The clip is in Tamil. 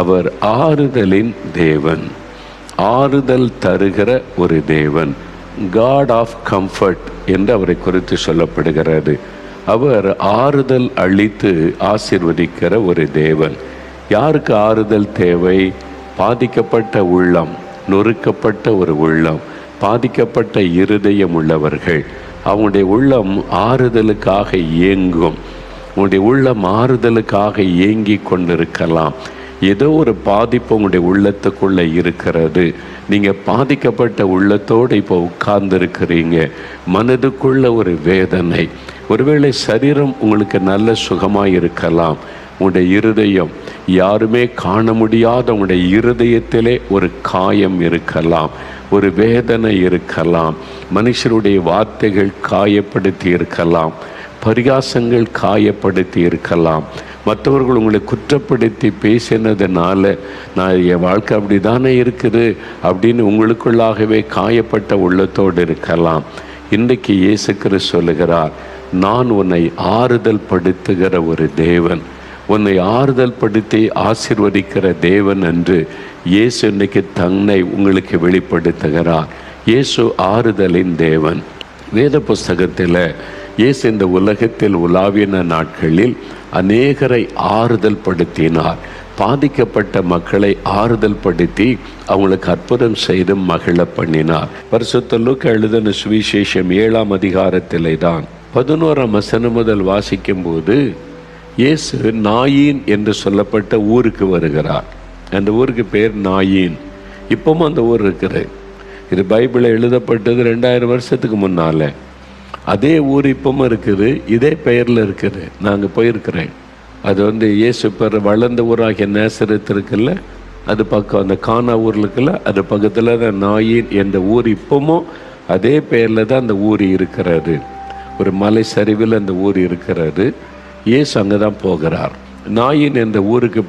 அவர் ஆறுதலின் தேவன், ஆறுதல் தருகிற ஒரு தேவன். காட் ஆஃப் கம்ஃபர்ட் என்று அவரை குறித்து சொல்லப்படுகிறது. அவர் ஆறுதல் அளித்து ஆசீர்வதிக்கிற ஒரு தேவன். யாருக்கு ஆறுதல் தேவை? பாதிக்கப்பட்ட உள்ளம், நொறுக்கப்பட்ட ஒரு உள்ளம், பாதிக்கப்பட்ட இருதயம் உள்ளவர்கள். அவங்களுடைய உள்ளம் ஆறுதலுக்காக ஏங்கும். உங்களுடைய உள்ளம் ஆறுதலுக்காக ஏங்கி கொண்டிருக்கலாம். ஏதோ ஒரு பாதிப்பு உங்களுடைய உள்ளத்துக்குள்ளே இருக்கிறது. நீங்கள் பாதிக்கப்பட்ட உள்ளத்தோடு இப்போ உட்கார்ந்துருக்கிறீங்க. மனதுக்குள்ள ஒரு வேதனை. ஒருவேளை சரீரம் உங்களுக்கு நல்ல சுகமாக இருக்கலாம். உங்களுடைய இருதயம் யாருமே காண முடியாத உங்களுடைய இருதயத்திலே ஒரு காயம் இருக்கலாம், ஒரு வேதனை இருக்கலாம். மனுஷருடைய வார்த்தைகள் காயப்படுத்தி இருக்கலாம், பரிகாசங்கள் காயப்படுத்தி இருக்கலாம். மற்றவர்கள் உங்களை குற்றப்படுத்தி பேசினதுனால நான் என் வாழ்க்கை அப்படி தானே இருக்குது அப்படின்னு உங்களுக்குள்ளாகவே காயப்பட்ட உள்ளத்தோடு இருக்கலாம். இன்றைக்கு இயேசு கிறிஸ்து சொல்லுகிறார், நான் உன்னை ஆறுதல் படுத்துகிற ஒரு தேவன், உன்னை ஆறுதல் படுத்தி ஆசீர்வதிக்கிற தேவன் என்று இயேசு இன்றைக்கு தன்னை உங்களுக்கு வெளிப்படுத்துகிறார். இயேசு ஆறுதலின் தேவன். வேத புஸ்தகத்தில் இயேசு இந்த உலகத்தில் உலாவின நாட்களில் அநேகரை ஆறுதல் படுத்தினார். பாதிக்கப்பட்ட மக்களை ஆறுதல் படுத்தி அவங்களுக்கு அற்புதம் செய்து மகிழ பண்ணினார். பரிசுத்த லூக்கா எழுதின சுவிசேஷம் 7ஆம் அதிகாரத்திலே தான் 11ஆம் வசனம் முதல் வாசிக்கும் போது இயேசு நாயின் என்று சொல்லப்பட்ட ஊருக்கு வருகிறார். அந்த ஊருக்கு பேர் நாயின். இப்பவும் அந்த ஊர் இருக்குது. இது பைபிளில் எழுதப்பட்டது 2000 வருஷத்துக்கு முன்னால். அதே ஊர் இப்பவும் இருக்குது, இதே பெயரில் இருக்குது. நாங்கள் போயிருக்கிறேன். அது இயேசு பெற வளர்ந்த ஊராகிய நேசரத் இருக்குல்ல, அது பக்கம் அந்த கானா ஊரில் இருக்குல்ல, அது பக்கத்தில் தான் நாயின் என்ற ஊர். இப்பவும் அதே பெயரில் தான் அந்த ஊர் இருக்கிறது. ஒரு மலை சரிவில் அந்த ஊர் இருக்கிறது. இயேசு அங்கே தான் போகிறார். நாயின் என்ற ஊருக்கு